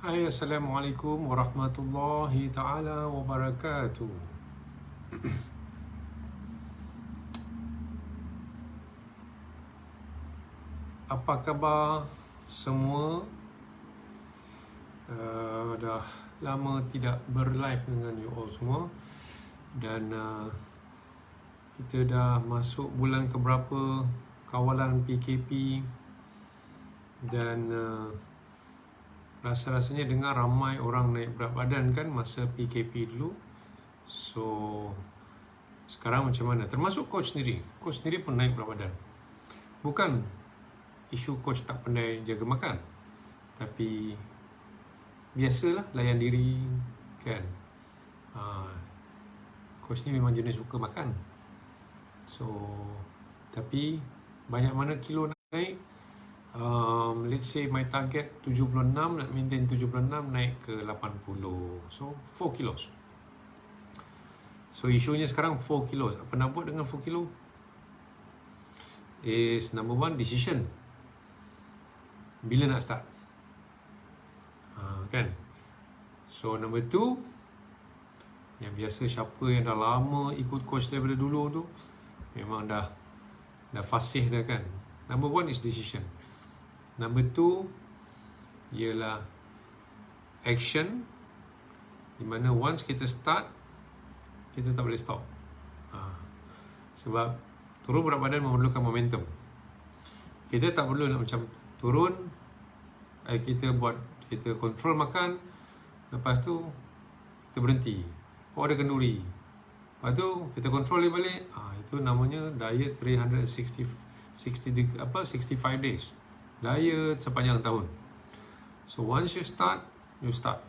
Hai, Assalamualaikum warahmatullahi ta'ala wabarakatuh. Apa khabar semua? Dah lama tidak berlive dengan you all semua. Dan kita dah masuk bulan keberapa kawalan PKP. Dan rasa-rasanya dengar ramai orang naik berat badan kan masa PKP dulu. So sekarang macam mana? Termasuk coach sendiri. Coach sendiri pun naik berat badan. Bukan isu coach tak pandai jaga makan, tapi biasalah layan diri kan. Coach ni memang jenis suka makan. So tapi banyak mana kilo naik. Let's say my target 76, nak maintain 76, naik ke 80. So 4 kilos. So isunya sekarang 4 kilos. Apa nak buat dengan 4 kilo? Is number one, decision. Bila nak start? Kan? So number two, yang biasa siapa yang dah lama ikut coach daripada dulu tu, memang dah fasih dah kan. Number one is decision. Number two ialah action, di mana once kita start, kita tak boleh stop. Sebab turun berat badan memerlukan momentum. Kita tak perlu nak macam turun, kita control makan, lepas tu kita berhenti. Oh, ada kenduri. Lepas tu kita control dia balik. Itu namanya diet 65 days. Diet sepanjang tahun. So once you start, you start.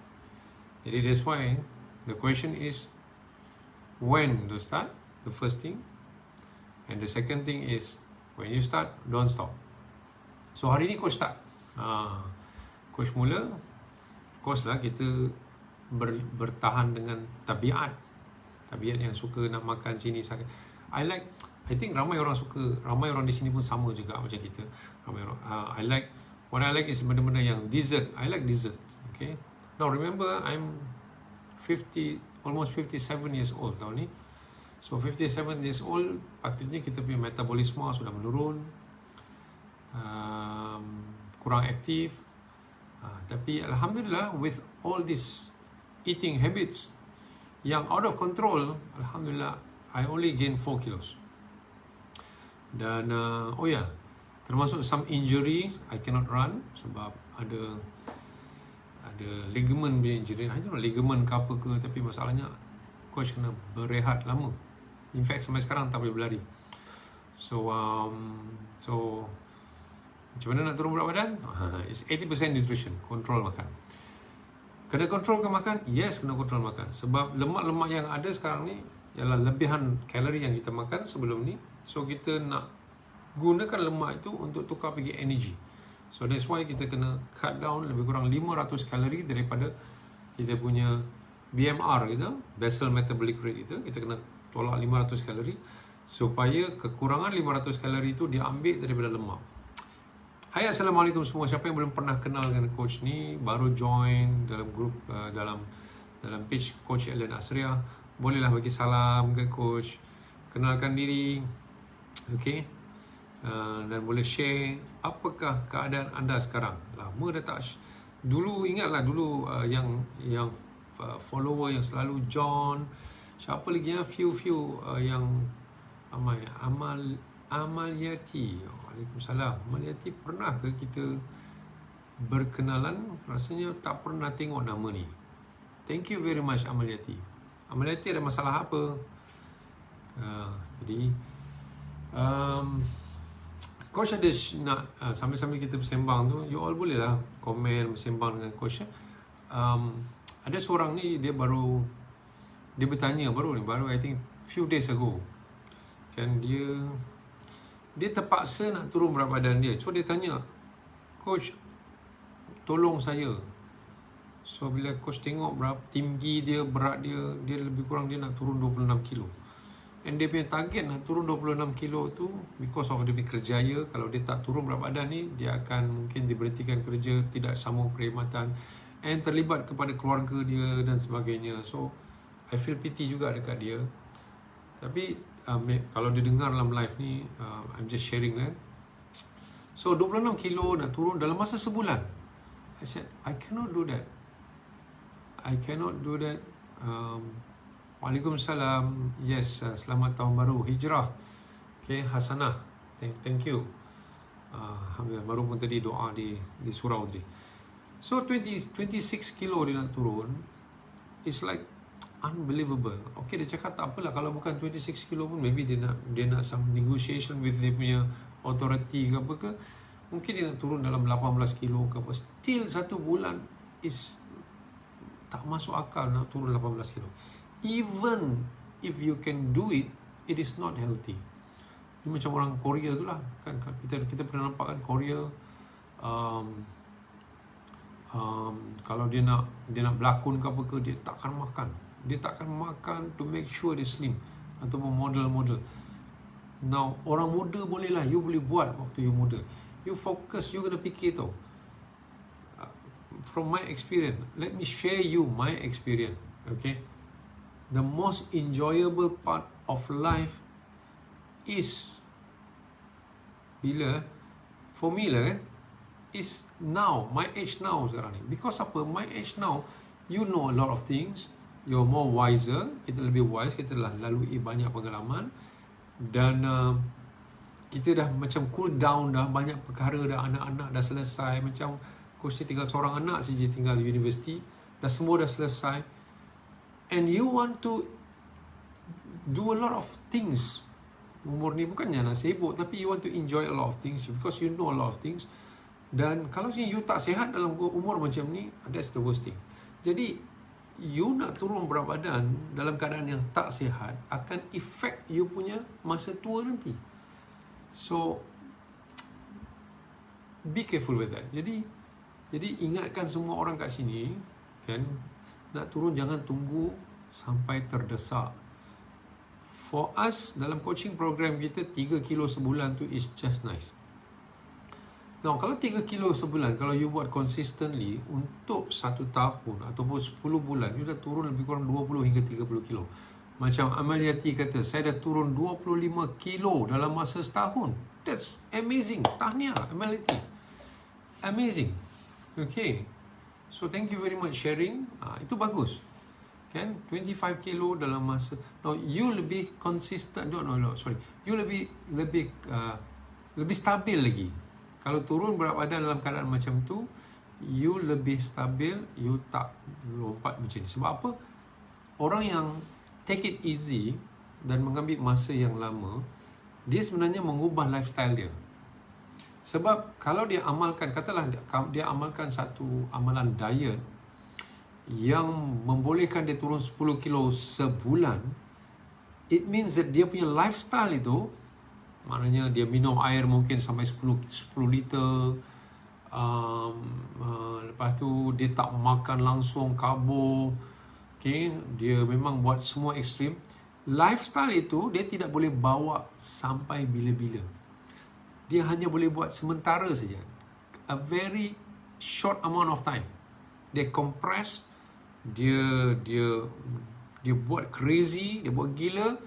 Jadi that's why the question is when to start, the first thing. And the second thing is when you start, don't stop. So hari ni coach start. Coach mula, coach lah kita bertahan dengan tabiat yang suka nak makan sini sangat. I think ramai orang di sini pun sama juga macam kita. Ramai orang. What I like is benda-benda yang dessert. I like dessert. Okay. Now remember, I'm almost 57 years old tahun ni. So 57 years old, patutnya kita punya metabolisme sudah menurun, kurang aktif. Tapi Alhamdulillah, with all these eating habits yang out of control, Alhamdulillah, I only gain 4 kilos. Dan termasuk some injury, I cannot run sebab ada ligament punya injury. I don't know ligament ke apa ke, tapi masalahnya coach kena berehat lama. In fact sampai sekarang tak boleh berlari. So macam mana nak turun berat badan? It's 80% nutrition, control makan. Kena kontrolkan makan? Yes, kena kontrol makan. Sebab lemak-lemak yang ada sekarang ni ialah lebihan kalori yang kita makan sebelum ni. So kita nak gunakan lemak itu untuk tukar pergi energy. So that's why kita kena cut down lebih kurang 500 kalori daripada kita punya BMR kita, basal metabolic rate kita kena tolak 500 kalori supaya kekurangan 500 kalori itu diambil daripada lemak. Hai, Assalamualaikum semua. Siapa yang belum pernah kenal dengan coach ni, baru join dalam grup, dalam page Coach Ellen Asria, bolehlah bagi salam ke coach, kenalkan diri, okay? Dan boleh share apakah keadaan anda sekarang. Lama dah tak dulu, ingatlah dulu yang follower yang selalu John, siapa lagi ya, few yang Amaliati. Waalaikumsalam. Amaliati, pernah ke kita berkenalan? Rasanya tak pernah tengok nama ni. Thank you very much Amaliati. Amaliati ada masalah apa? Jadi coach ada nak sambil-sambil kita bersembang tu, you all boleh lah komen bersembang dengan coach. Ada seorang ni dia bertanya baru I think few days ago kan, dia terpaksa nak turun berat badan dia. So dia tanya, coach tolong saya. So bila coach tengok berapa tinggi dia, berat dia lebih kurang dia nak turun 26 kilo. And dia punya target nak turun 26 kilo tu because of dia punya kerjaya. Kalau dia tak turun berat badan ni, dia akan mungkin diberhentikan kerja, tidak sambung perkhidmatan. and terlibat kepada keluarga dia dan sebagainya. So I feel pity juga dekat dia. Tapi kalau dia dengar dalam live ni, I'm just sharing kan. So 26 kilo nak turun dalam masa sebulan. I said I cannot do that. I cannot do that. Waalaikumsalam. Yes, selamat tahun baru hijrah. Okay, Hasanah, thank you. Alhamdulillah, baru pun tadi doa di surau tadi. So 26 kilo dia nak turun. It's like unbelievable. Okay, dia cakap tak apalah, kalau bukan 26 kilo pun maybe dia nak some negotiation with dia punya authority ke apa ke. Mungkin dia nak turun dalam 18 kilo ke apa. Still 1 bulan is tak masuk akal nak turun 18 kilo. Even if you can do it, it is not healthy. Ini macam orang Korea tu lah kan, kita pernah nampak kan Korea, kalau dia nak berlakon ke apa ke, dia takkan makan to make sure dia slim, ataupun model. Now orang muda boleh lah, you boleh buat waktu you muda. You focus, you kena fikir tau. From my experience, let me share you my experience. Okay, the most enjoyable part of life is bila, for me lah kan, is now, my age now sekarang ni. Because apa? My age now, you know a lot of things, you're more wiser, kita lebih wise, kita dah lalui banyak pengalaman, dan kita dah macam cool down dah, banyak perkara dah, anak-anak dah selesai, macam coach tinggal seorang anak saja, tinggal universiti, dah semua dah selesai, and you want to do a lot of things. Umur ni bukannya nak sibuk, tapi you want to enjoy a lot of things because you know a lot of things. Dan kalau you tak sihat dalam umur macam ni, that's the worst thing. Jadi you nak turun berat badan dalam keadaan yang tak sihat akan efek you punya masa tua nanti. So be careful with that. Jadi ingatkan semua orang kat sini kan, nak turun jangan tunggu sampai terdesak. For us, dalam coaching program kita, 3 kilo sebulan tu is just nice. Now, kalau 3 kilo sebulan, kalau you buat consistently untuk 1 tahun ataupun 10 bulan, you dah turun lebih kurang 20 hingga 30 kilo. Macam Amaliati kata, saya dah turun 25 kilo dalam masa setahun. That's amazing. Tahniah, Amaliati. Amazing. Okay. So, thank you very much sharing. Itu bagus. Kan, 25 kilo dalam masa. Now you lebih consistent, you lebih stabil lagi. Kalau turun berat badan dalam keadaan macam tu, you lebih stabil, you tak lompat macam ni. Sebab apa? Orang yang take it easy dan mengambil masa yang lama, dia sebenarnya mengubah lifestyle dia. Sebab kalau dia amalkan, katalah dia amalkan satu amalan diet yang membolehkan dia turun 10 kilo sebulan, it means that dia punya lifestyle itu, maknanya dia minum air mungkin sampai 10 liter, lepas tu dia tak makan langsung karbo, okay? Dia memang buat semua ekstrim. Lifestyle itu dia tidak boleh bawa sampai bila-bila. Dia hanya boleh buat sementara saja, a very short amount of time. Dia compress, dia buat crazy, dia buat gila.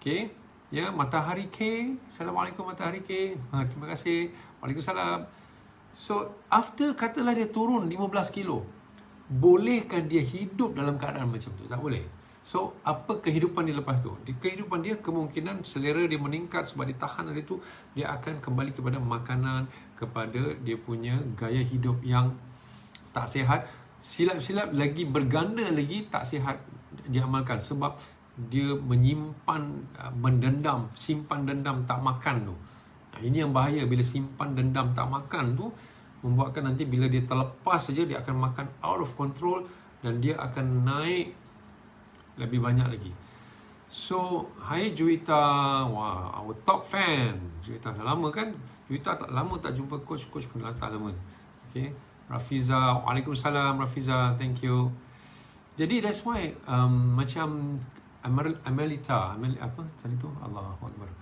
Okay, ya, Matahari K, Assalamualaikum Matahari K, terima kasih, Waalaikumsalam. So after katalah dia turun 15 kilo, bolehkah dia hidup dalam keadaan macam tu? Tak boleh. So apa kehidupan dia lepas tu? Di kehidupan dia kemungkinan selera dia meningkat sebab dia tahan dari itu, dia akan kembali kepada makanan, kepada dia punya gaya hidup yang tak sihat. Silap-silap lagi, berganda lagi tak sihat diamalkan sebab dia menyimpan, mendendam, simpan dendam tak makan tu. Ini yang bahaya, bila simpan dendam tak makan tu, membuatkan nanti bila dia terlepas saja, dia akan makan out of control dan dia akan naik lebih banyak lagi. So, hai Juwita, wah, our top fan. Juwita dah lama kan? Juwita tak lama tak jumpa coach pun tak lama. Okay. Rafiza, Waalaikumsalam Rafiza, thank you. Jadi that's why macam Amelita, apa tadi tu? Allahu Akbar.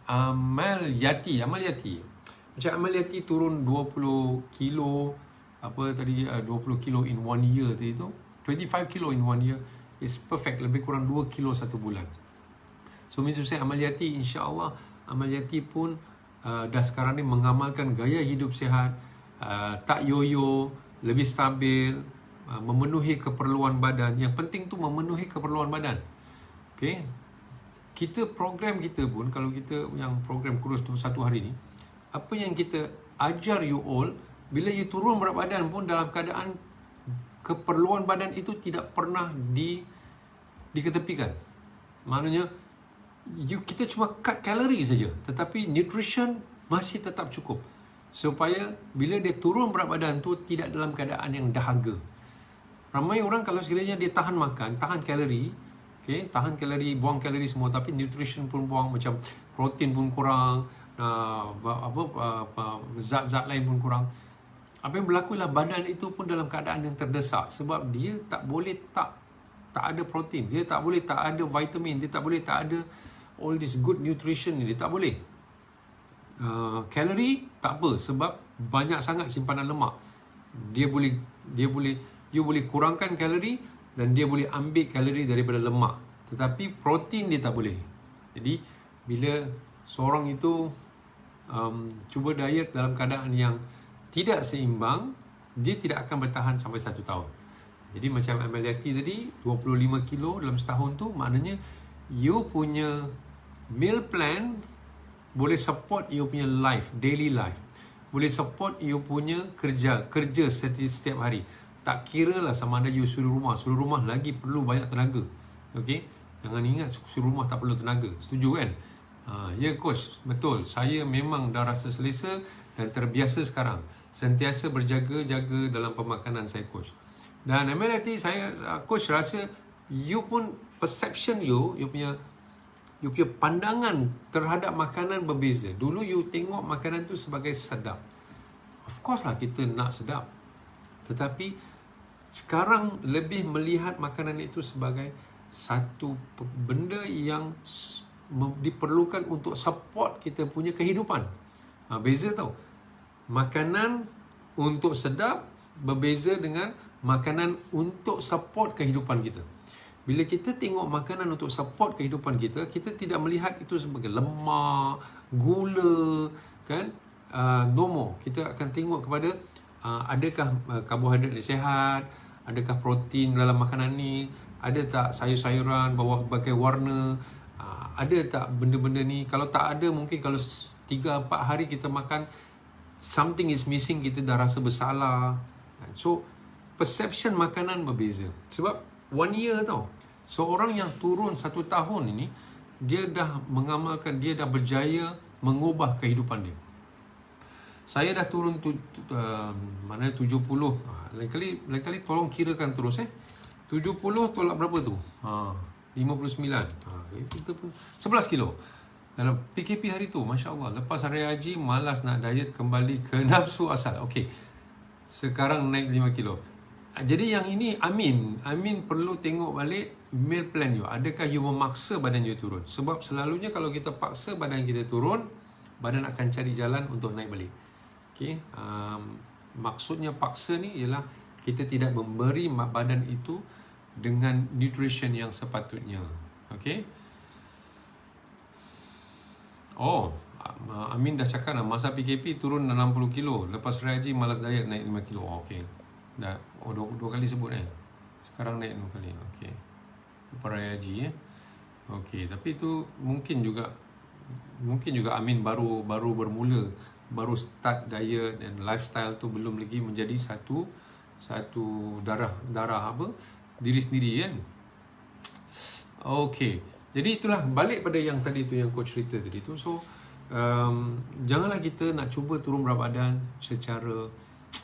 Amaliati. Macam Amaliati turun 20 kilo apa tadi 20 kilo in 1 year tadi tu, 25 kilo in 1 year is perfect, lebih kurang 2 kilo 1 bulan. So Miss Hussein Amaliati, insya-Allah Amaliati pun dah sekarang ni mengamalkan gaya hidup sihat, tak yoyo, lebih stabil, memenuhi keperluan badan. Yang penting tu memenuhi keperluan badan. Okey. Program kita pun, kalau kita yang program kurus 21 hari ni, apa yang kita ajar you all, bila you turun berat badan pun dalam keadaan keperluan badan itu tidak pernah diketepikan. Maknanya kita cuma cut kalori saja, tetapi nutrition masih tetap cukup, supaya bila dia turun berat badan tu tidak dalam keadaan yang dahaga. Ramai orang kalau sekiranya dia tahan makan, tahan kalori, tahan kalori, buang kalori semua, tapi nutrition pun buang, macam protein pun kurang, zat-zat lain pun kurang. Apa yang berlaku ialah badan itu pun dalam keadaan yang terdesak, sebab dia tak boleh tak ada protein, dia tak boleh tak ada vitamin, dia tak boleh tak ada all this good nutrition ni, dia tak boleh. Kalori tak apa, sebab banyak sangat simpanan lemak. You boleh kurangkan kalori dan dia boleh ambil kalori daripada lemak, tetapi protein dia tak boleh. Jadi bila seorang itu cuba diet dalam keadaan yang tidak seimbang, dia tidak akan bertahan sampai 1 tahun. Jadi macam Amaliati tadi, 25 kilo dalam setahun tu, maknanya you punya meal plan boleh support you punya life, daily life. Boleh support you punya kerja setiap hari. Tak kira lah sama ada you suruh rumah lagi perlu banyak tenaga. Okey? Jangan ingat suruh rumah tak perlu tenaga. Setuju kan? Ya coach, betul. Saya memang dah rasa selesa dan terbiasa sekarang. Sentiasa berjaga-jaga dalam pemakanan saya, coach. Dan Amaliati, saya coach rasa you pun perception you punya pandangan terhadap makanan berbeza. Dulu you tengok makanan tu sebagai sedap. Of course lah kita nak sedap. Tetapi sekarang lebih melihat makanan itu sebagai satu benda yang diperlukan untuk support kita punya kehidupan. Beza tau. Makanan untuk sedap berbeza dengan makanan untuk support kehidupan kita. Bila kita tengok makanan untuk support kehidupan kita, kita tidak melihat itu sebagai lemak, gula, kan? No more. Kita akan tengok kepada adakah karbohidrat yang sihat, adakah protein dalam makanan ni, ada tak sayur-sayuran berbagai warna, ada tak benda-benda ni. Kalau tak ada, mungkin kalau 3-4 hari kita makan, something is missing, kita dah rasa bersalah. So, perception makanan berbeza. Sebab 1 year tau, seorang yang turun 1 tahun ini, dia dah mengamalkan, dia dah berjaya mengubah kehidupan dia. Saya dah turun 70, lain kali tolong kirakan terus 70 tolak berapa tu? 59. Kita pun 11 kilo dalam PKP hari tu. Masya Allah, lepas hari haji malas nak diet, kembali ke nafsu asal. Okey, sekarang naik 5 kilo. Jadi yang ini Amin perlu tengok balik meal plan you. Adakah you memaksa badan you turun? Sebab selalunya kalau kita paksa badan kita turun, badan akan cari jalan untuk naik balik. Okey, maksudnya paksa ni ialah kita tidak memberi badan itu dengan nutrition yang sepatutnya. Okey. Amin dah cakap dah, masa PKP turun 60 kilo. Lepas haji malas diet, naik 5 kilo. Okey. Dah dua kali sebut Sekarang naik 2 kali. Okey. Lepas haji Okey, tapi itu mungkin juga Amin baru bermula, baru start diet dan lifestyle tu belum lagi menjadi satu darah apa diri sendiri kan. Okey. Jadi itulah, balik pada yang tadi tu, yang coach cerita tadi tu. So janganlah kita nak cuba turun berat badan secara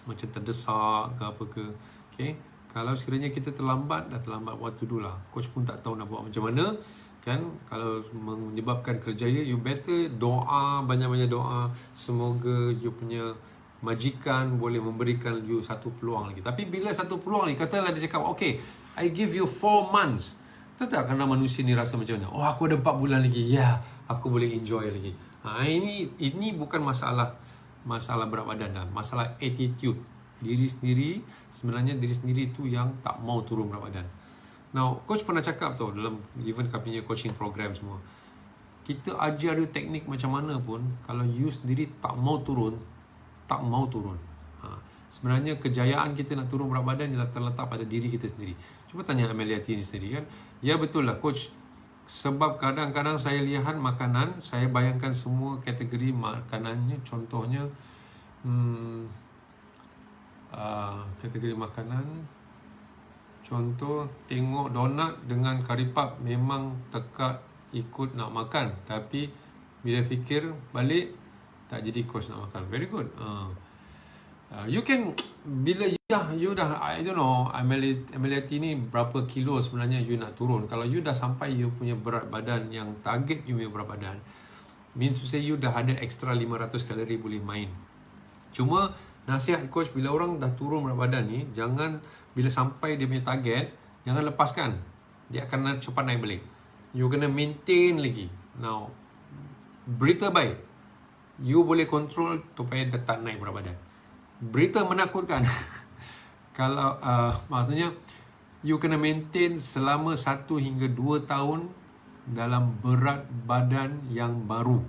macam terdesak ke apa ke. Okey. Kalau sekiranya kita terlambat, dah terlambat, what to do lah. Coach pun tak tahu nak buat macam mana kan. Kalau menyebabkan kerjaya, you better doa, banyak-banyak doa, semoga you punya majikan boleh memberikan you satu peluang lagi. Tapi bila satu peluang ni, katalah dia cakap, okay, I give you 4 months. Tahu tak kerana manusia ni rasa macam mana? Aku ada 4 bulan lagi. Ya, aku boleh enjoy lagi. Ini bukan masalah berat badan dah, masalah attitude. Diri sendiri, sebenarnya diri sendiri tu yang tak mau turun berat badan. Now, coach pernah cakap tau dalam even kami punya coaching program semua, kita ajar you teknik macam mana pun, kalau you sendiri tak mau turun, sebenarnya kejayaan kita nak turun berat badan ialah terletak pada diri kita sendiri. Cuba tanya Ameliati ni sendiri kan. Ya betul lah coach, sebab kadang-kadang saya lihat makanan, saya bayangkan semua kategori makanannya, contohnya kategori makanan, contoh tengok donat dengan kari pap, memang tekak ikut nak makan, tapi bila fikir balik tak jadi coach nak makan. Very good. You can, bila you dah I don't know, Ameliati ni berapa kilo sebenarnya you nak turun. Kalau you dah sampai you punya berat badan yang target you punya berat badan, means to say you dah ada extra 500 kalori boleh main. Cuma nasihat coach, bila orang dah turun berat badan ni, jangan bila sampai dia punya target, jangan lepaskan. Dia akan cepat naik balik. You kena maintain lagi. Now, berita baik, you boleh control supaya dia tak naik berat badan. Berita menakutkan kalau maksudnya you kena maintain selama 1 hingga 2 tahun dalam berat badan yang baru.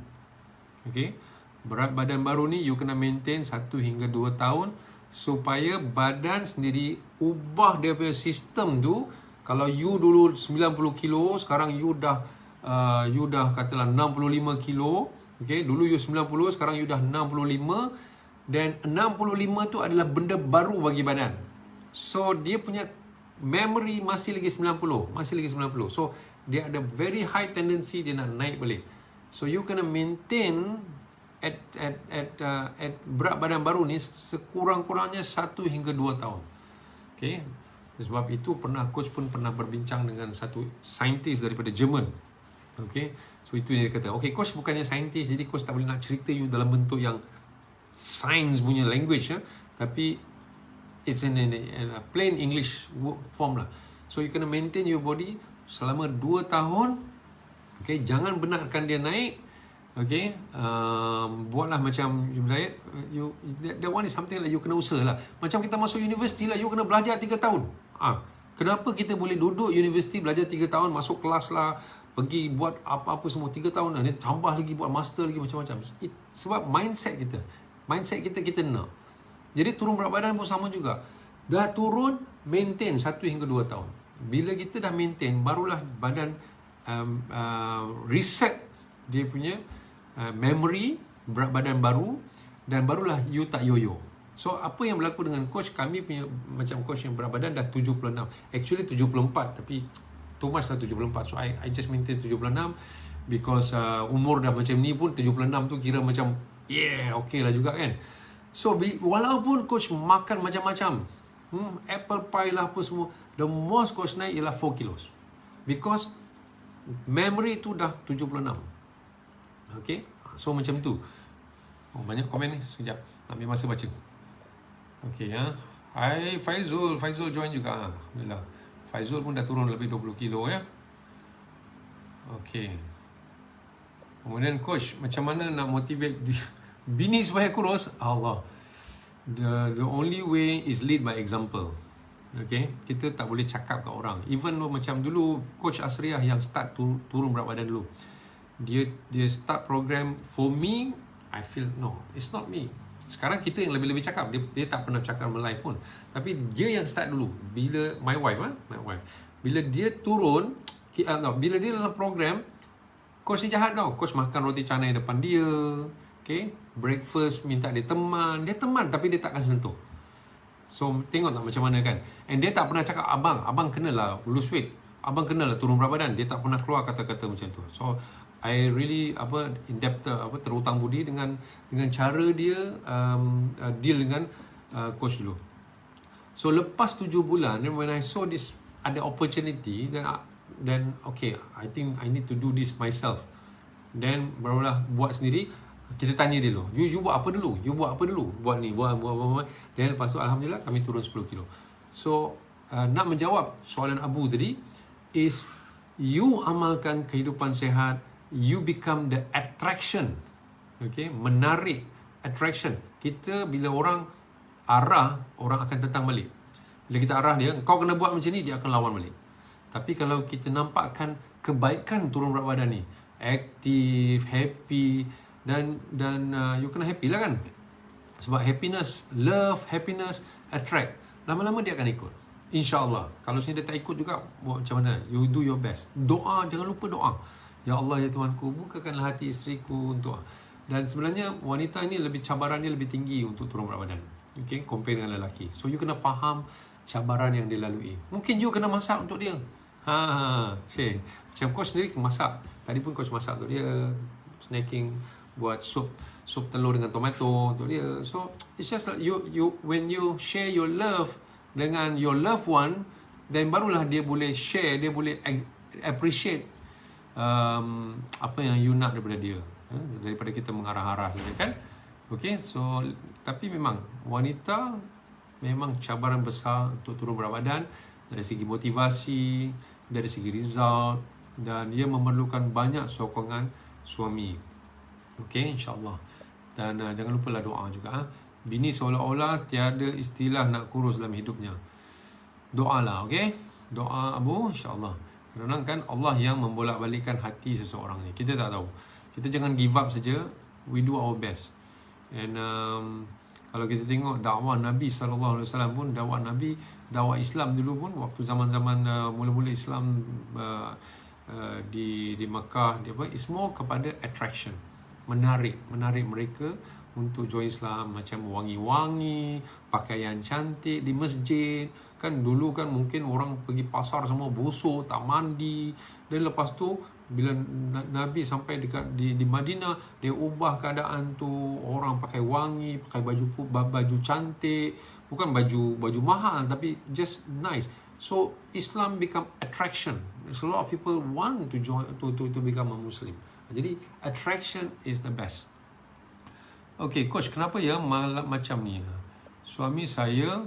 Okay, berat badan baru ni you kena maintain 1 hingga 2 tahun supaya badan sendiri ubah dia punya sistem tu. Kalau you dulu 90 kilo, sekarang you dah katalah 65 kilo. Okay, dulu you 90, sekarang you dah 65. Dan 65 tu adalah benda baru bagi badan. So, dia punya memory masih lagi 90. So, dia ada very high tendency dia nak naik balik. So, you kena maintain at berat badan baru ni sekurang-kurangnya 1 hingga 2 tahun. Okay. Sebab itu coach pun pernah berbincang dengan satu saintis daripada Jerman. Okay. So, itu yang dia kata. Okay, coach bukannya saintis, jadi coach tak boleh nak cerita you dalam bentuk yang science punya language, tapi it's in a plain English form lah. So you kena maintain your body selama 2 tahun. Okay, jangan benarkan dia naik. Okay, buatlah macam you diet. That one is something like you kena usaha lah. Macam kita masuk universiti lah, you kena belajar 3 tahun. Kenapa kita boleh duduk universiti belajar 3 tahun, masuk kelas lah, pergi buat apa-apa semua 3 tahun, dan tambah lagi buat master lagi macam-macam. Sebab mindset kita nak. Jadi turun berat badan pun sama juga. Dah turun, maintain 1 hingga 2 tahun. Bila kita dah maintain, barulah badan reset dia punya memory berat badan baru, dan barulah you tak yo-yo. So apa yang berlaku dengan coach, kami punya macam coach yang berat badan dah 76, actually 74, tapi too much lah 74. So I just maintain 76 because umur dah macam ni pun 76 tu kira macam okay lah juga kan. So walaupun coach makan macam-macam, apple pie lah apa semua, the most coach naik ialah 4 kilos, because memory tu dah 76. Okay, so macam tu. Banyak komen ni, sekejap ambil masa baca. Okay ya. Hai Faizul join juga. Alhamdulillah, Faizul pun dah turun lebih 20 kilo ya. Okay. Kemudian coach, macam mana nak motivate bini supaya kurus? Allah, the only way is lead by example. Okay, kita tak boleh cakap kat orang. Even macam dulu coach Asriah yang start turun berat badan dulu, dia start program. For me, I feel no, it's not me. Sekarang kita yang lebih-lebih cakap, dia tak pernah cakap live pun, tapi dia yang start dulu. Bila my wife, bila dia turun, bila dia dalam program, coach ni jahat tau. Coach makan roti canai depan dia. Okay, breakfast minta dia teman tapi dia takkan sentuh. So tengok tak macam mana kan. And dia tak pernah cakap abang kenalah lose weight, abang kenalah turun berat badan. Dia tak pernah keluar kata-kata macam tu. So I really terhutang budi dengan cara dia deal dengan coach dulu. So lepas 7 bulan, when I saw this ada opportunity, then okay, I think I need to do this myself. Then barulah buat sendiri. Kita tanya dia dulu, you buat apa dulu? Buat ni, buat. Dan lepas tu alhamdulillah kami turun 10 kilo. So nak menjawab soalan Abu tadi, is you amalkan kehidupan sehat, you become the attraction. Okay, menarik attraction. Kita bila orang arah, orang akan tentang balik. Bila kita arah dia, kau kena buat macam ni, dia akan lawan balik. Tapi kalau kita nampakkan kebaikan turun berat badan ni, aktif, happy, dan you kena happy lah kan. Sebab happiness, love, happiness, attract. Lama-lama dia akan ikut. InsyaAllah. Kalau sini dia tak ikut juga, buat macam mana? You do your best. Doa, jangan lupa doa. Ya Allah, ya Tuhanku, bukakanlah hati isteriku untuk. Dan sebenarnya wanita ini cabaran dia lebih tinggi untuk turun berat badan. Okay, compare dengan lelaki. So you kena faham cabaran yang dia lalui. Mungkin you kena masak untuk dia. Macam coach sendiri masak. Tadi pun coach masak untuk dia, snacking, buat sup telur dengan tomato untuk dia. So it's just like you when you share your love dengan your loved one, then barulah dia boleh share, dia boleh appreciate apa yang you nak daripada dia, daripada kita mengarah-arah saja kan. Okay, so tapi memang wanita memang cabaran besar untuk turun berat badan dari segi motivasi, dari segi result, dan dia memerlukan banyak sokongan suami. Okay, insyaAllah. Dan jangan lupa lah doa juga. Bini seolah-olah tiada istilah nak kurus dalam hidupnya. Doalah, okay? Doa Abu, insyaAllah. Kerana kan Allah yang membolak-balikkan hati seseorang ni. Kita tak tahu. Kita jangan give up saja. We do our best. And kalau kita tengok dakwah Nabi SAW pun, dakwah Nabi, dakwah Islam dulu pun, waktu zaman-zaman mula-mula Islam di Mekah, it's more kepada attraction. Menarik mereka untuk join Islam, macam wangi-wangi, pakaian cantik di masjid. Kan dulu kan mungkin orang pergi pasar semua busuk, tak mandi. Dan lepas tu bila Nabi sampai di Madinah, dia ubah keadaan tu, orang pakai wangi, pakai baju cantik, bukan baju mahal tapi just nice. So Islam become attraction. There's a lot of people want to join to become a Muslim. Jadi attraction is the best. Okay, coach, kenapa ya macam ni? Suami saya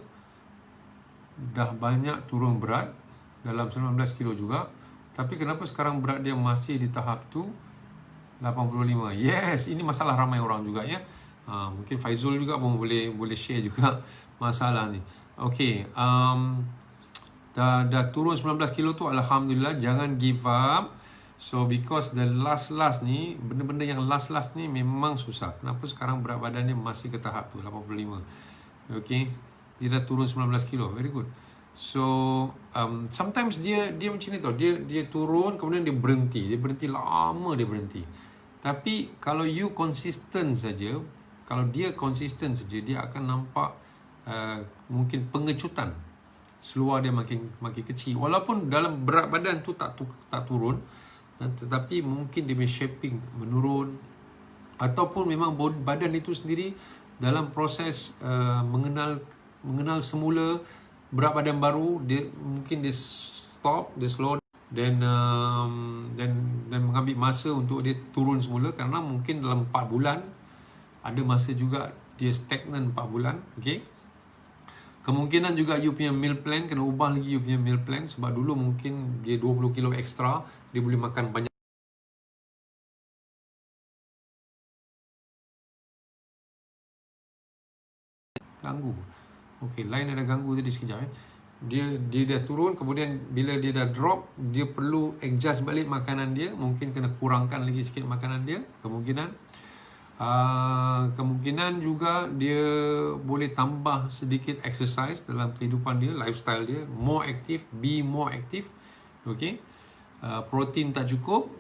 dah banyak turun berat, dalam 19 kilo juga. Tapi kenapa sekarang berat dia masih di tahap tu 85? Yes, ini masalah ramai orang juga ya. Mungkin Faizul juga pun boleh share juga masalah ni. Okay, dah turun 19 kilo tu, alhamdulillah, jangan give up. So because the last ni, benda-benda yang last ni memang susah. Kenapa sekarang berat badan dia masih ke tahap tu 85? Okay, dia dah turun 19 kilo, very good. So sometimes dia macam ni tau, dia turun kemudian dia berhenti lama, dia berhenti. Tapi kalau you konsisten saja, kalau dia konsisten saja, dia akan nampak mungkin pengecutan, seluar dia makin kecil, walaupun dalam berat badan tu tak turun, tetapi mungkin dia punya shaping menurun, ataupun memang badan itu sendiri dalam proses mengenal semula berat badan baru, dia mungkin dia stop, dia slow, dan mengambil masa untuk dia turun semula, kerana mungkin dalam 4 bulan, ada masa juga dia stagnan 4 bulan. Okay, kemungkinan juga you punya meal plan kena ubah lagi, you punya meal plan, sebab dulu mungkin dia 20 kilo ekstra, dia boleh makan banyak. Ganggu. Okay, lain ada ganggu tadi sekejap. Dia dah turun, kemudian bila dia dah drop, dia perlu adjust balik makanan dia, mungkin kena kurangkan lagi sikit makanan dia, kemungkinan juga dia boleh tambah sedikit exercise dalam kehidupan dia, lifestyle dia, be more active. Okay, protein tak cukup.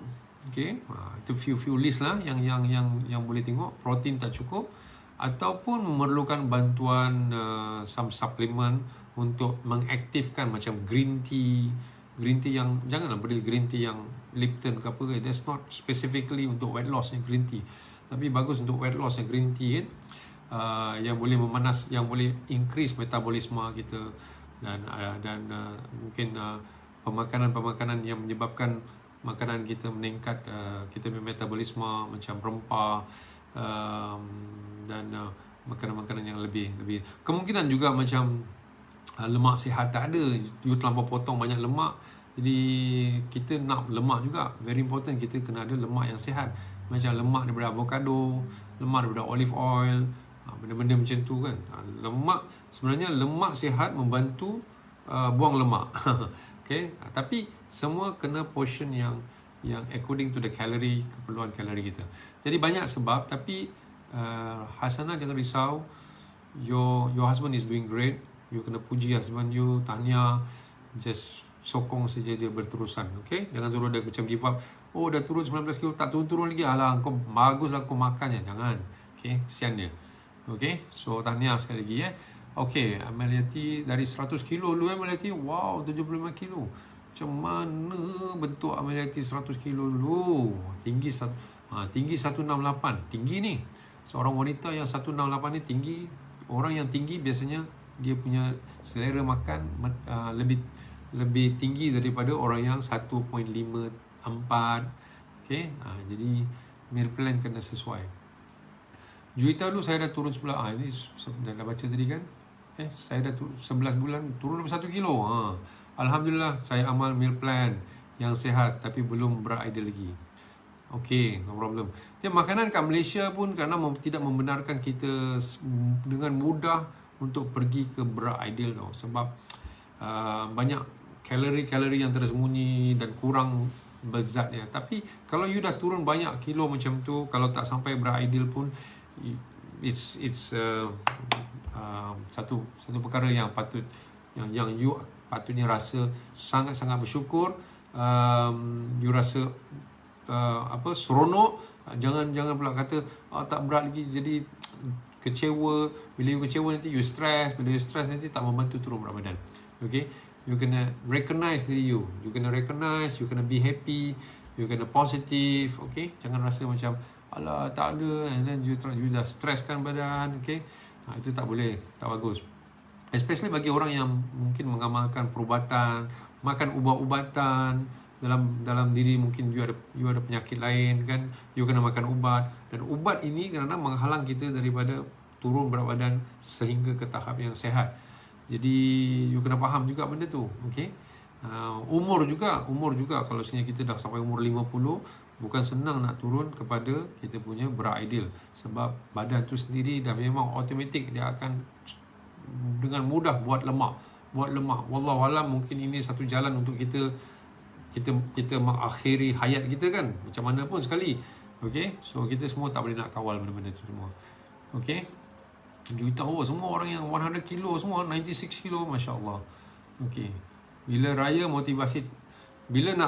Okay, itu few list lah yang boleh tengok. Protein tak cukup, ataupun memerlukan bantuan some supplement untuk mengaktifkan, macam green tea yang, janganlah beli green tea yang Lipton ke apa, that's not specifically untuk weight loss yang green tea, tapi bagus untuk weight loss yang green tea yang boleh memanas, yang boleh increase metabolisme kita, dan mungkin pemakanan yang menyebabkan makanan kita meningkat, kita punya metabolisme, macam rempah, dan makanan-makanan yang lebih. Kemungkinan juga macam lemak sihat tak ada, you terlampau potong banyak lemak, jadi kita nak lemak juga, very important, kita kena ada lemak yang sihat, macam lemak daripada avocado, lemak daripada olive oil, Benda-benda macam tu kan. Lemak, sebenarnya lemak sihat membantu buang lemak. Okay, tapi semua kena portion yang according to the calorie, keperluan kalori kita. Jadi banyak sebab, tapi Hasanah jangan risau. Your husband is doing great. You kena puji husband you, tahniah. Just sokong saja dia berterusan. Okay, jangan suruh dia macam give up. Oh, dah turun 19 kilo, tak turun-turun lagi. Alah, kau baguslah kau makan ya. Jangan. Okay, kesian dia. Okay, so tahniah sekali lagi Okay, Ameliati dari 100 kilo dulu Ameliati. Wow, 75 kilo. Macam mana bentuk Ameliati 100 kilo dulu? Tinggi 168. Tinggi ni. Seorang wanita yang 168 ni tinggi. Orang yang tinggi biasanya dia punya selera makan lebih tinggi daripada orang yang 1.54. Okay, jadi meal plan kena sesuai. Juwita dulu saya dah turun sebelah. Ini dah baca tadi kan. Saya dah 11 bulan turun 1 kilo. Alhamdulillah saya amal meal plan yang sihat tapi belum berideal lagi. Okay, no problem. Dia makanan kat Malaysia pun kerana tidak membenarkan kita dengan mudah untuk pergi ke berideal tau. Sebab banyak kalori-kalori yang tersembunyi dan kurang berzatnya. Tapi kalau you dah turun banyak kilo macam tu, kalau tak sampai berideal pun, it's satu perkara yang you patutnya rasa sangat-sangat bersyukur. You rasa seronok. Jangan pula kata tak berat lagi, jadi kecewa. Bila you kecewa nanti you stress. Bila you stress nanti tak membantu turun berat badan. Okay, you kena recognize diri you. You kena recognize, you kena be happy, you kena positive. Okay, jangan rasa macam alah tak ada, and then you dah stresskan badan. Okay, itu tak boleh, tak bagus. Especially bagi orang yang mungkin mengamalkan perubatan, makan ubat-ubatan dalam diri. Mungkin you ada penyakit lain kan, you kena makan ubat, dan ubat ini kerana menghalang kita daripada turun berat badan sehingga ke tahap yang sehat. Jadi you kena faham juga benda tu. Okay, umur juga kalau sebenarnya kita dah sampai umur 50, bukan senang nak turun kepada kita punya berideal. Sebab badan tu sendiri dah memang automatik dia akan dengan mudah buat lemak. Wallahualam, mungkin ini satu jalan untuk kita mengakhiri hayat kita kan, macam mana pun sekali. Okay, so kita semua tak boleh nak kawal benda-benda tu semua. Okay, juta semua orang yang 100 kilo semua, 96 kilo, Masya Allah. Okay, bila nak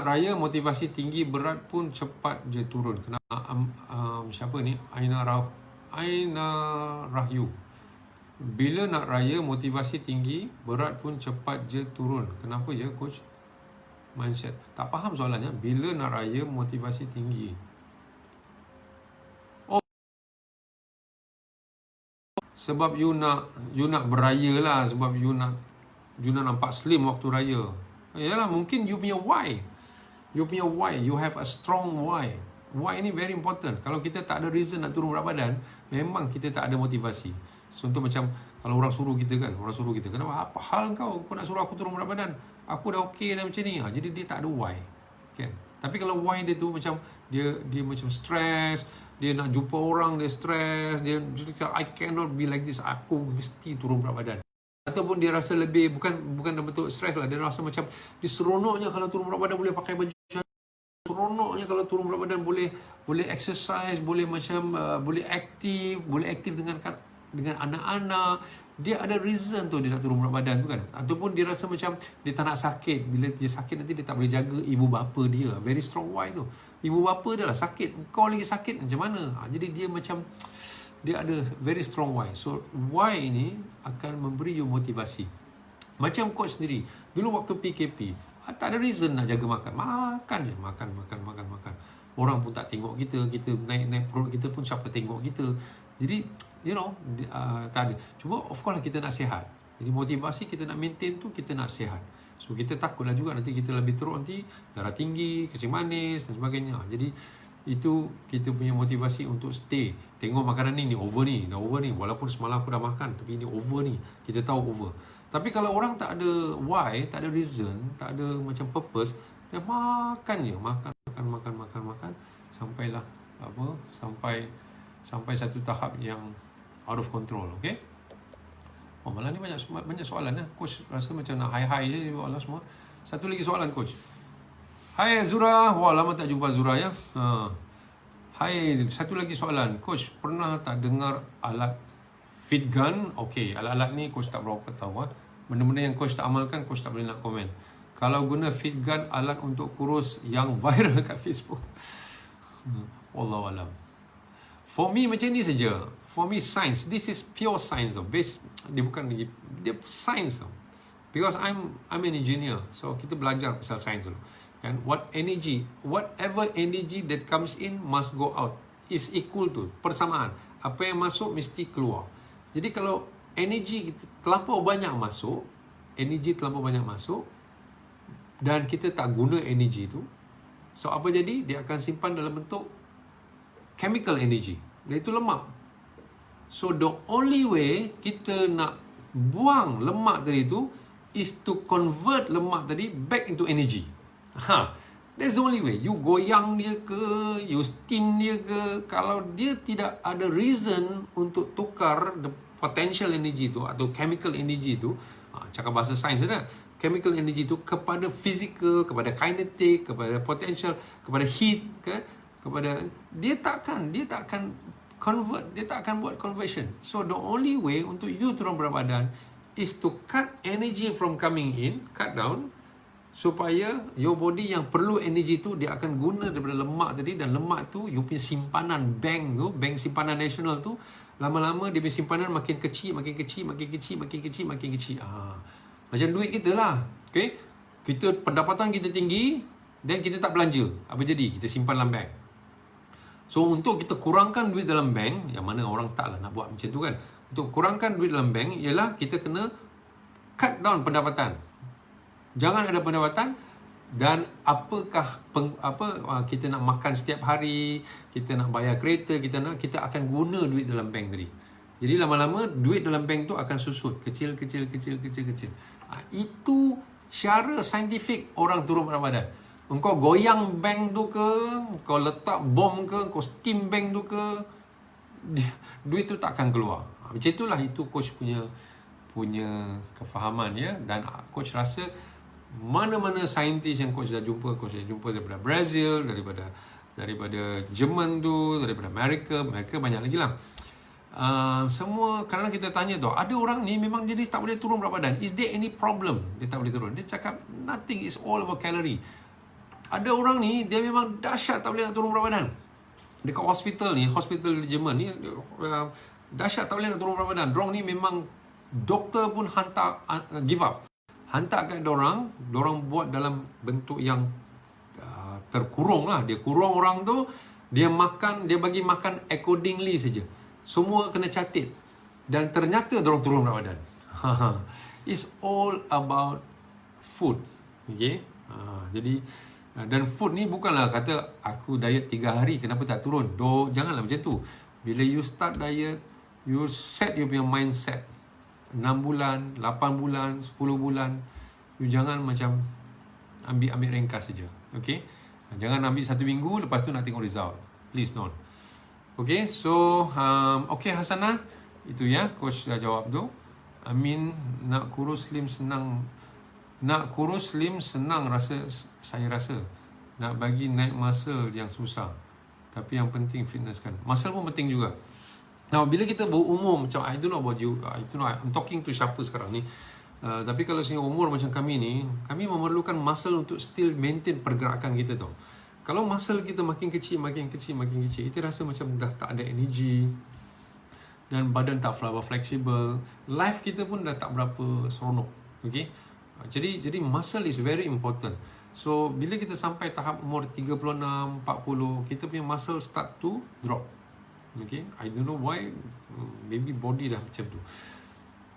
raya motivasi tinggi, berat pun cepat je turun. Kena siapa ni, Aina Rahyu. Bila nak raya motivasi tinggi, berat pun cepat je turun. Kenapa je coach? Mindset. Tak faham soalannya. Bila nak raya motivasi tinggi. Sebab you nak beraya lah. Sebab you nak nampak slim waktu raya. Yalah, mungkin you punya why. You have a strong why. Why ni very important. Kalau kita tak ada reason nak turun berat badan, memang kita tak ada motivasi. Contoh macam kalau orang suruh kita, kenapa, apa hal kau nak suruh aku turun berat badan? Aku dah okey dah macam ni. Jadi dia tak ada why. Kan? Tapi kalau why dia tu macam dia macam stress, dia nak jumpa orang, dia stress, dia cakap I cannot be like this, aku mesti turun berat badan. Ataupun dia rasa lebih, bukan dalam bentuk stres lah, dia rasa macam dia seronoknya kalau turun berat badan boleh pakai baju, seronoknya kalau turun berat badan boleh exercise, boleh macam boleh aktif dengan anak-anak. Dia ada reason tu dia nak turun berat badan tu kan. Ataupun dia rasa macam dia tak nak sakit. Bila dia sakit nanti dia tak boleh jaga ibu bapa dia. Very strong why tu. Ibu bapa dia lah sakit, kau lagi sakit, macam mana? Jadi dia macam dia ada very strong why. So why ini akan memberi you motivasi. Macam coach sendiri, dulu waktu PKP, tak ada reason nak jaga makan. Makan je, makan. Orang pun tak tengok kita naik perut kita pun siapa tengok kita. Jadi tak ada. Cuma of course kita nak sihat. Jadi motivasi kita nak maintain tu, kita nak sihat. So kita takutlah juga nanti kita lebih teruk, nanti darah tinggi, kencing manis dan sebagainya. Jadi itu kita punya motivasi untuk stay. Tengok makanan ni over ni, dah over ni. Walaupun semalam aku dah makan, tapi ini over ni. Kita tahu over. Tapi kalau orang tak ada why, tak ada reason, tak ada macam purpose, dia makan je, makan. Sampailah sampai satu tahap yang out of control. Okay. Oh, malah ni banyak soalan ya. Coach rasa macam nak high je Allah semua. Satu lagi soalan coach. Hai Zura, wah lama tak jumpa Zura ya. Hai, satu lagi soalan. Coach pernah tak dengar alat fit gun? Okay, alat-alat ni coach tak berapa tahu. Benda-benda yang coach tak amalkan, coach tak boleh nak komen. Kalau guna fit gun, alat untuk kurus yang viral kat Facebook. Wallahualam. For me macam ni saja. For me science, this is pure science though. Dia bukan lagi, dia science though. Because I'm an engineer, so kita belajar pasal science dulu. Kan, whatever energy that comes in must go out. Is equal to, persamaan. Apa yang masuk mesti keluar. Jadi kalau energy terlampau banyak masuk, dan kita tak guna energy tu, so apa jadi? Dia akan simpan dalam bentuk chemical energy, dan itu lemak. So the only way kita nak buang lemak tadi tu is to convert lemak tadi back into energy. That's the only way. You goyang dia ke, you steam dia ke, kalau dia tidak ada reason untuk tukar the potential energy tu atau chemical energy tu, cakap bahasa sains dah, chemical energy tu kepada physical, kepada kinetic, kepada potential, kepada heat, kepada dia tak akan convert, dia tak akan buat conversion. So the only way untuk you turun berat badan is to cut energy from coming in, cut down, supaya your body yang perlu energy tu dia akan guna daripada lemak tadi, dan lemak tu you punya simpanan bank tu, bank simpanan nasional tu, lama-lama dia punya simpanan makin kecil. Macam duit kita lah. Okay? Kita pendapatan kita tinggi dan kita tak belanja. Apa jadi? Kita simpan dalam bank. So untuk kita kurangkan duit dalam bank, yang mana orang taklah nak buat macam tu kan. Untuk kurangkan duit dalam bank ialah kita kena cut down pendapatan. Jangan ada pendapatan, dan apakah kita nak makan setiap hari, kita nak bayar kereta, kita akan guna duit dalam bank tadi. Jadi lama-lama duit dalam bank tu akan susut kecil. Itu cara saintifik orang turun berat badan. Engkau goyang bank tu ke, kau letak bom ke, kau steam bank tu ke, duit tu tak akan keluar. Macam itulah, itu coach punya kefahaman ya. Dan coach rasa mana-mana saintis yang coach dah jumpa daripada Brazil, daripada Jerman tu, daripada Amerika banyak lagi lah. Semua, kerana kita tanya tu, ada orang ni memang dia tak boleh turun berat badan. Is there any problem? Dia tak boleh turun. Dia cakap nothing, is all about calorie. Ada orang ni dia memang dahsyat tak boleh nak turun berat badan. Dekat hospital di Jerman ni, dahsyat tak boleh nak turun berat badan. Dorang ni memang doktor pun hantar give up. Hantar kat dorang buat dalam bentuk yang terkurung lah. Dia kurung orang tu, dia bagi makan accordingly saja. Semua kena catat. Dan ternyata dorang turun berat badan. It's all about food. Okay? Jadi, dan food ni bukanlah kata aku diet 3 hari kenapa tak turun. Janganlah macam tu. Bila you start diet, you set you punya mindset. 6 bulan, 8 bulan, 10 bulan, you jangan macam ambil ringkas saja. Okay? Jangan ambil 1 minggu, lepas tu nak tengok result. Please don't. Okay, so okay Hasanah, itu ya, coach dah jawab tu. Amin, nak kurus slim senang saya rasa. Nak bagi naik muscle yang susah. Tapi yang penting fitness kan. Muscle pun penting juga. Now, bila kita berumur macam, I don't know about you, I'm talking to siapa sekarang ni. Tapi kalau sehingga umur macam kami ni, kami memerlukan muscle untuk still maintain pergerakan kita tu. Kalau muscle kita makin kecil, kita rasa macam dah tak ada energy, dan badan tak fleksibel, life kita pun dah tak berapa seronok. Okay? Jadi muscle is very important. So bila kita sampai tahap umur 36, 40, kita punya muscle start to drop. Okay, I don't know why, maybe body dah macam tu.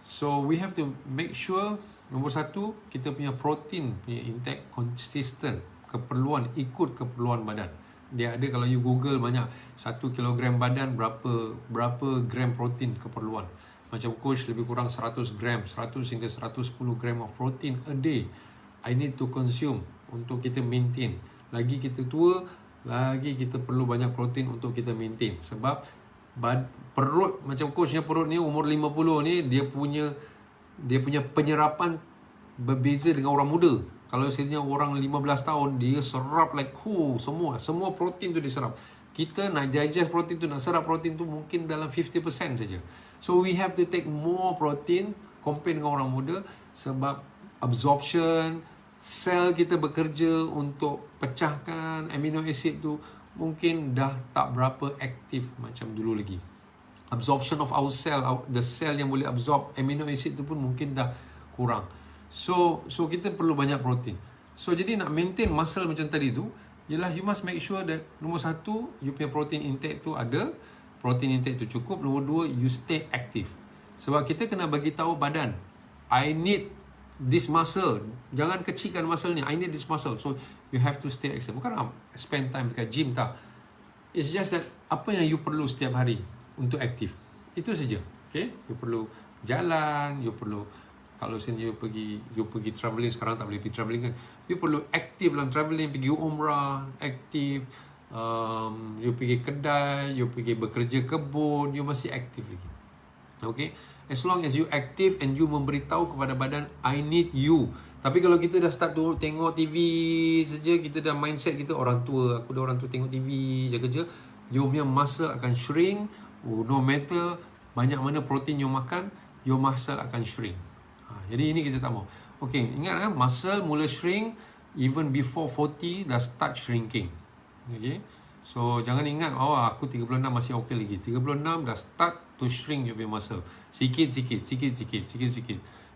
So we have to make sure, nombor 1, kita punya protein punya intake consistent, ikut keperluan badan. Dia ada, kalau you google banyak, 1 kilogram badan berapa gram protein keperluan. Macam coach lebih kurang 100 gram, 100 hingga 110 gram of protein a day I need to consume untuk kita maintain. Lagi kita tua, lagi kita perlu banyak protein untuk kita maintain. Sebab Perut, macam coachnya perut ni umur 50 ni, dia punya penyerapan berbeza dengan orang muda. Kalau sebenarnya orang 15 tahun, dia serap like semua protein tu diserap. Kita nak digest protein tu, nak serap protein tu mungkin dalam 50% saja. So we have to take more protein compare dengan orang muda, sebab absorption, sel kita bekerja untuk pecahkan amino acid tu mungkin dah tak berapa aktif macam dulu lagi. Absorption of our cell, the cell yang boleh absorb amino acid tu pun mungkin dah kurang. So kita perlu banyak protein. So jadi nak maintain muscle macam tadi tu, ialah you must make sure that nombor satu, you punya protein intake tu ada, protein intake tu cukup. Nombor dua, you stay active. Sebab kita kena bagi tahu badan, I need this muscle. Jangan kecilkan muscle ni, I need this muscle. So you have to stay active. Bukan spend time dekat gym, tak. It's just that apa yang you perlu setiap hari untuk aktif, itu saja. Okay, you perlu jalan, you perlu, kalau you pergi travelling, sekarang tak boleh pergi travelling kan, you perlu aktif dalam travelling, pergi umrah, aktif, you pergi kedai, you pergi bekerja kebun, you masih aktif lagi. Okay, as long as you aktif and you memberitahu kepada badan, I need you. Tapi kalau kita dah start tu tengok TV saja, kita dah mindset kita orang tua, aku dah orang tua tengok TV je kerja, your muscle akan shrink. No matter banyak mana protein you makan, your muscle akan shrink. Jadi ini kita tak mau. Okay, ingat muscle mula shrink even before 40 dah start shrinking. Okay, so jangan ingat aku 36 masih okay lagi. 36 dah start to shrink your muscle. Sikit.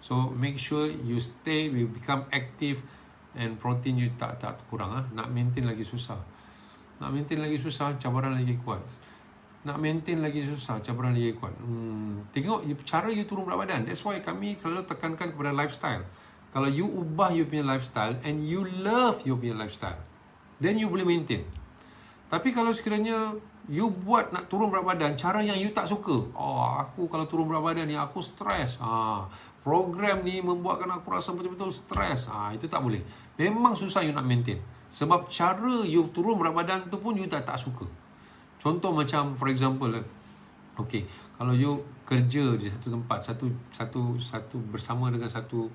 So make sure you become active, and protein you tak kurang. Nak maintain lagi susah. Cabaran lagi kuat. Tengok cara you turun berat badan. That's why kami selalu tekankan kepada lifestyle. Kalau you ubah you punya lifestyle and you love you punya lifestyle, then you boleh maintain. Tapi kalau sekiranya you buat nak turun berat badan cara yang you tak suka, aku kalau turun berat badan ni aku stres, program ni membuatkan aku rasa betul-betul stres, itu tak boleh. Memang susah you nak maintain, sebab cara you turun berat badan tu pun you tak suka. Contoh macam for example, okay, kalau you kerja di satu tempat, satu bersama dengan satu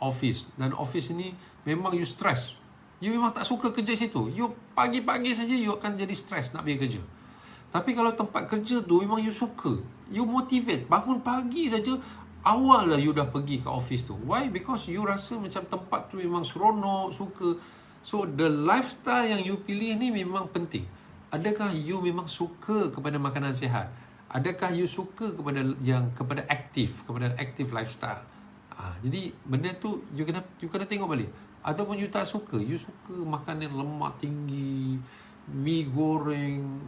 office, dan office ni memang you stress, you memang tak suka kerja situ, you pagi-pagi saja you akan jadi stress nak pergi kerja. Tapi kalau tempat kerja tu memang you suka, you motivate, bangun pagi saja, awal lah you dah pergi ke office tu. Why? Because you rasa macam tempat tu memang seronok, suka. So the lifestyle yang you pilih ni memang penting. Adakah you memang suka kepada makanan sihat? Adakah you suka kepada active lifestyle? Jadi benda tu you kena tengok balik. Ataupun you tak suka, you suka makanan lemak tinggi, mi goreng,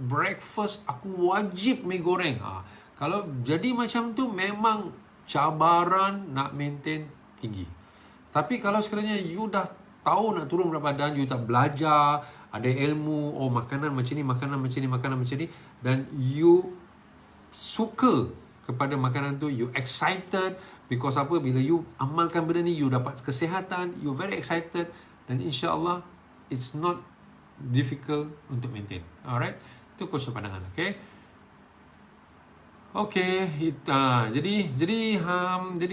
breakfast aku wajib mi goreng. Kalau jadi macam tu memang cabaran nak maintain tinggi. Tapi kalau sekiranya you dah tahu nak turun berat badan, you tak belajar, ada ilmu, makanan macam ni, dan you suka kepada makanan tu, you excited, because apa, bila you amalkan benda ni, you dapat kesihatan, you very excited, dan insyaAllah it's not difficult untuk maintain. Alright, itu coach pandangan. Jadi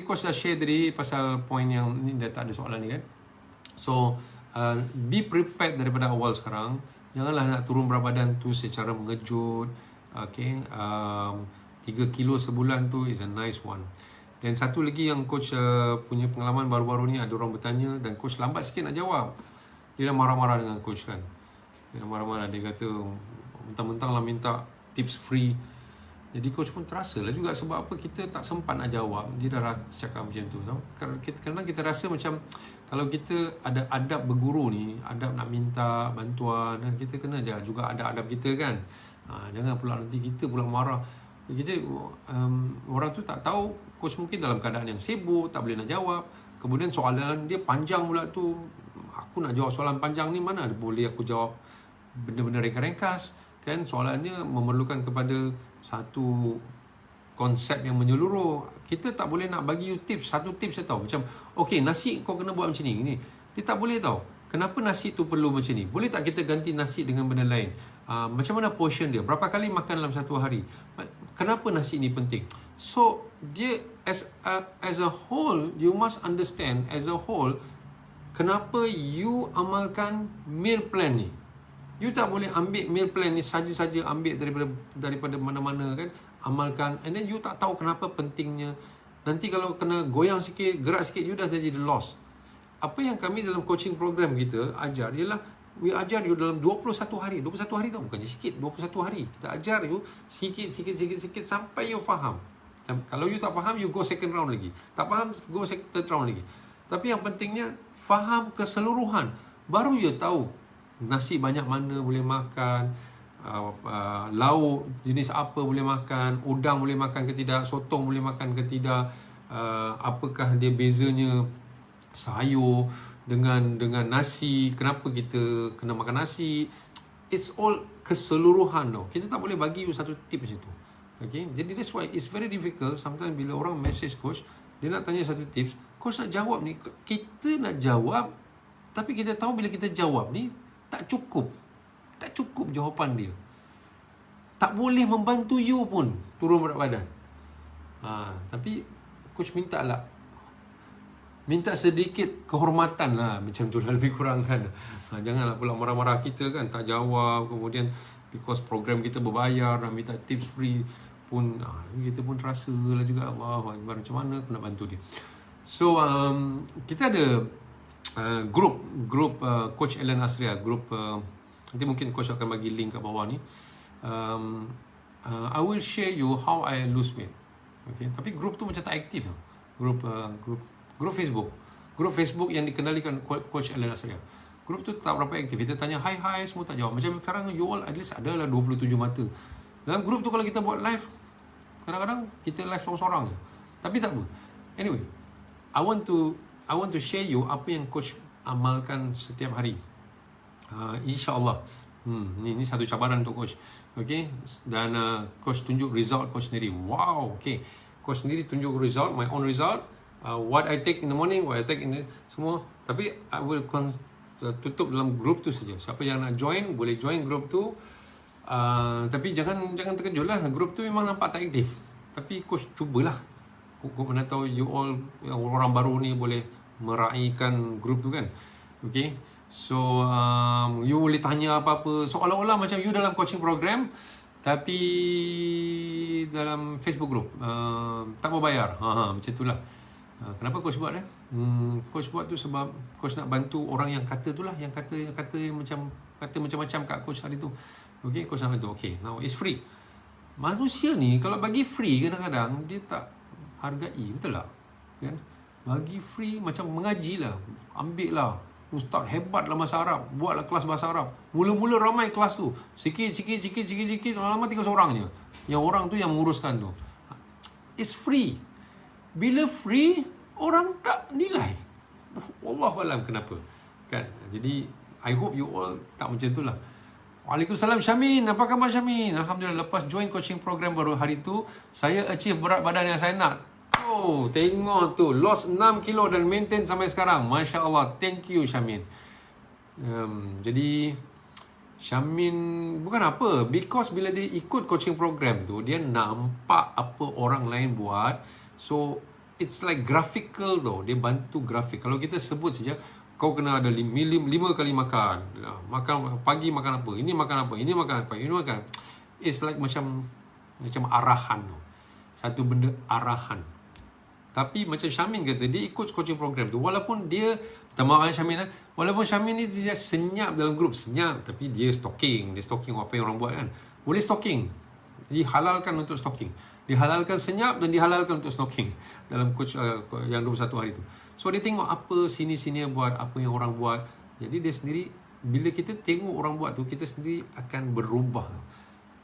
coach dah share tadi pasal point yang ni, dah tak ada soalan ni kan. So be prepared daripada awal sekarang. Janganlah nak turun berat badan tu secara mengejut. 3 kilo sebulan tu is a nice one. Dan satu lagi yang coach punya pengalaman baru-baru ni, ada orang bertanya dan coach lambat sikit nak jawab. Dia dah marah-marah dengan coach kan. Dia kata mentang-mentang lah minta tips free. Jadi coach pun terasa lah juga, sebab apa, kita tak sempat nak jawab. Dia dah cakap macam tu. Kadang-kadang kita rasa macam kalau kita ada adab berguru ni, adab nak minta bantuan, dan kita kena juga ada adab kita kan. Jangan pula nanti kita pula marah. Kita orang tu tak tahu, coach mungkin dalam keadaan yang sibuk, tak boleh nak jawab. Kemudian soalan dia panjang pula tu. Aku nak jawab soalan panjang ni, mana boleh aku jawab benda-benda ringkas-ringkas kan. Soalannya memerlukan kepada satu konsep yang menyeluruh. Kita tak boleh nak bagi you tips, satu tips saya tahu macam, okay, nasi kau kena buat macam ni. Dia tak boleh tahu. Kenapa nasi tu perlu macam ni? Boleh tak kita ganti nasi dengan benda lain? Macam mana portion dia? Berapa kali makan dalam satu hari? Kenapa nasi ni penting? So, dia as a whole, you must understand as a whole, kenapa you amalkan meal plan ni. You tak boleh ambil meal plan ni saja-saja ambil daripada mana-mana kan, amalkan, and then you tak tahu kenapa pentingnya. Nanti kalau kena goyang sikit, gerak sikit, you dah jadi lost. Apa yang kami dalam coaching program kita ajar ialah, we ajar you dalam 21 hari. 21 hari tu bukannya sikit, 21 hari. Kita ajar you sikit sampai you faham. Kalau you tak faham, you go second round lagi. Tak faham, go third round lagi. Tapi yang pentingnya, faham keseluruhan. Baru you tahu nasi banyak mana boleh makan, lauk jenis apa boleh makan, udang boleh makan ke tidak, sotong boleh makan ke tidak, apakah dia bezanya sayur dengan nasi, kenapa kita kena makan nasi. It's all keseluruhan tau. Kita tak boleh bagi you satu tips itu. Okay? Jadi that's why it's very difficult sometimes bila orang message coach, dia nak tanya satu tips, coach nak jawab ni, kita nak jawab, tapi kita tahu bila kita jawab ni tak cukup jawapan dia, tak boleh membantu you pun turun berat badan. Tapi coach minta sedikit kehormatan lah, macam tu lah lebih kurang kan. Janganlah pula marah-marah kita kan, tak jawab, kemudian because program kita berbayar, nak minta tips free pun, kita pun terasa lah juga, wah macam mana aku nak bantu dia. So kita ada grup Coach Ellen Asria, grup nanti mungkin coach akan bagi link kat bawah ni. I will share you how I lose weight. Okay, tapi grup tu macam tak aktif. Grup Facebook yang dikendalikan Coach Ellen Asria. Grup tu tak berapa aktif. Kita tanya hi semua tak jawab. Macam sekarang you all at least ada lah 27 mata. Dalam grup tu kalau kita buat live, kadang-kadang kita live seorang-seorang je. Tapi tak apa. Anyway, I want to share you apa yang coach amalkan setiap hari. InsyaAllah. Ni satu cabaran untuk coach. Okay. Dan coach tunjuk result coach sendiri. Wow. Okay. Coach sendiri tunjuk result, my own result. What I take in the morning, what I take in the semua. Tapi I will tutup dalam grup tu saja. Siapa yang nak join, boleh join grup tu. Tapi jangan terkejut lah. Grup tu memang nampak tak aktif. Tapi coach cubalah. Kau mana tahu you all, yang orang baru ni boleh meraihkan grup tu kan. Okay. So you boleh tanya apa-apa, seolah-olah macam you dalam coaching program, tapi dalam Facebook group, tak berbayar. Macam itulah. Kenapa coach buat coach buat tu sebab coach nak bantu orang yang kata tu lah, yang kata macam-macam kat coach hari tu. Okay, coach nak bantu. Okay, now it's free. Manusia ni kalau bagi free kadang-kadang dia tak hargai, betul tak? Kan? Bagi free macam mengaji lah. Ambil lah, ustaz hebat lah bahasa Arab, buatlah kelas bahasa Arab. Mula-mula ramai kelas tu, sikit, lama-lama 3 seorang je. Yang orang tu yang menguruskan tu. It's free. Bila free, orang tak nilai. Wallahualam kenapa. Kan? Jadi I hope you all tak macam tu lah. Waalaikumsalam Syamin. Apa khabar Syamin? Alhamdulillah, lepas join coaching program baru hari tu, saya achieve berat badan yang saya nak. Oh, tengok tu, lost 6 kilo dan maintain sampai sekarang. Masya Allah, thank you Syamin. Jadi Syamin bukan apa, because bila dia ikut coaching program tu, dia nampak apa orang lain buat. So it's like graphical tu. Dia bantu grafik. Kalau kita sebut saja, kau kena ada 5 kali makan. Makan pagi makan apa, ini makan apa, ini makan apa, ini makan. It's like macam arahan tu. Satu benda arahan. Tapi macam Syamin kata, dia ikut coaching program tu. Walaupun dia, walaupun Syamin ni dia senyap dalam grup, senyap, tapi dia stalking apa yang orang buat kan. Boleh stalking, dihalalkan untuk stalking, dihalalkan senyap dan dihalalkan untuk stalking dalam coach yang 21 hari tu. So dia tengok apa sini-sini buat, apa yang orang buat. Jadi dia sendiri, bila kita tengok orang buat tu, kita sendiri akan berubah.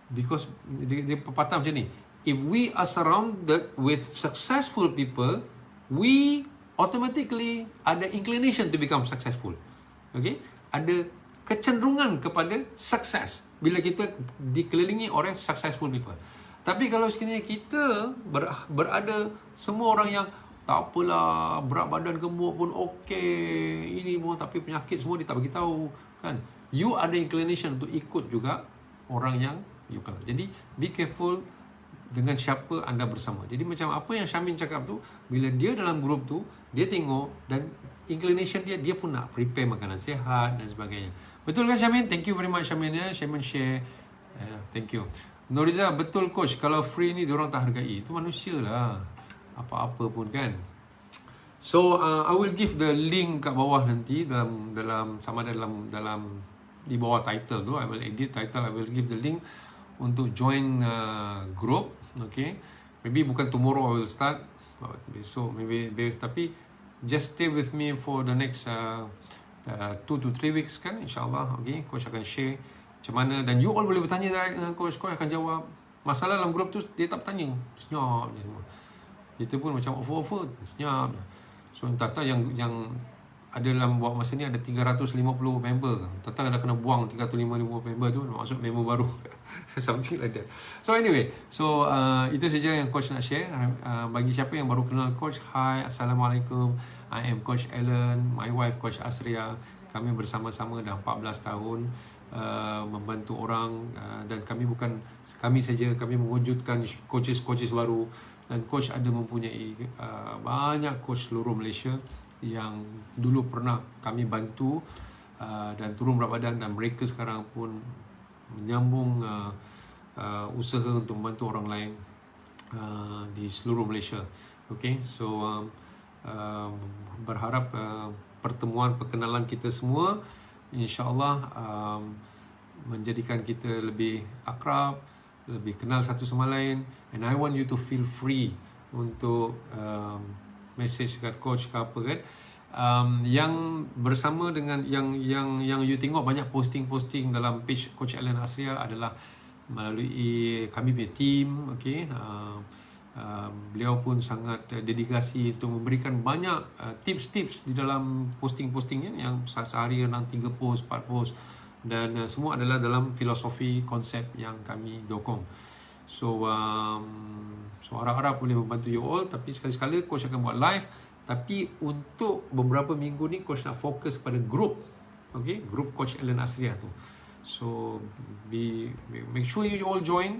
Because dia pepatah macam ni, if we are surrounded with successful people, we automatically ada inclination to become successful. Okay? Ada kecenderungan kepada sukses bila kita dikelilingi oleh successful people. Tapi kalau sekiranya kita berada semua orang yang tak apalah, berat badan gemuk pun okey, ini pun, tapi penyakit semua dia tak bagi tahu kan. You ada inclination untuk ikut juga orang yang you kenal. Jadi be careful dengan siapa anda bersama. Jadi macam apa yang Syamin cakap tu, bila dia dalam grup tu, dia tengok dan inclination dia pun nak prepare makanan sihat dan sebagainya. Betul kan Syamin? Thank you very much Syamin ya. Syamin share. Thank you. Noriza, betul coach, kalau free ni diorang tak hargai. Itu manusia lah, apa-apa pun kan. So I will give the link kat bawah nanti dalam sama dalam di bawah title tu. I will edit title, I will give the link untuk join group. Okay, maybe bukan tomorrow I will start, besok maybe, tapi just stay with me for the next 2 to 3 weeks kan, insyaAllah. Okay, coach akan share macam mana, dan you all boleh bertanya direct dengan coach akan jawab. Masalah dalam grup tu dia tak bertanya, senyap je semua. Kita pun macam over senyap je. So Tata yang ada dalam buat masa ni ada 350 member. Tata dah kena buang 350 member tu, maksud member baru. Something like that. So anyway, so itu saja yang coach nak share. Bagi siapa yang baru kenal coach, hi, Assalamualaikum, I am Coach Alan, my wife Coach Asria. Kami bersama-sama dah 14 tahun membantu orang, dan kami saja, kami mewujudkan coaches baru, dan coach ada mempunyai banyak coach seluruh Malaysia yang dulu pernah kami bantu dan turun berat badan, dan mereka sekarang pun menyambung usaha untuk membantu orang lain di seluruh Malaysia. Okay, so berharap pertemuan perkenalan kita semua InsyaAllah menjadikan kita lebih akrab, lebih kenal satu sama lain. And I want you to feel free untuk message kat coach ke apa kan. Yang bersama dengan yang you tengok banyak posting dalam page Coach Alan Asria adalah melalui kami punya team. Okay, beliau pun sangat dedikasi untuk memberikan banyak tips-tips di dalam posting-postingnya, yang sehari renang 3 post, 4 post, dan semua adalah dalam filosofi konsep yang kami dokong. So harap-harap boleh membantu you all. Tapi sekali-sekala coach akan buat live, tapi untuk beberapa minggu ni coach nak fokus pada group. Okay, group Coach Alan Asria tu. So make sure you all join.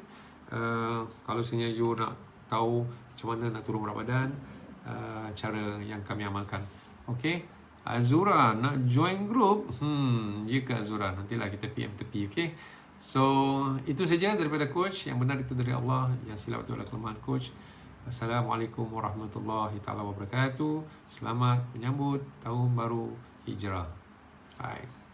Kalau sebenarnya you nak tahu macam mana nak turun berat badan, cara yang kami amalkan. Okay, Azura nak join group. Ya ke Azura, nantilah kita PM tepi. Okay, so itu saja daripada coach. Yang benar itu dari Allah, yang silap itu adalah kelemahan coach. Assalamualaikum warahmatullahi taala wabarakatuh. Selamat menyambut tahun baru Hijrah. Bye.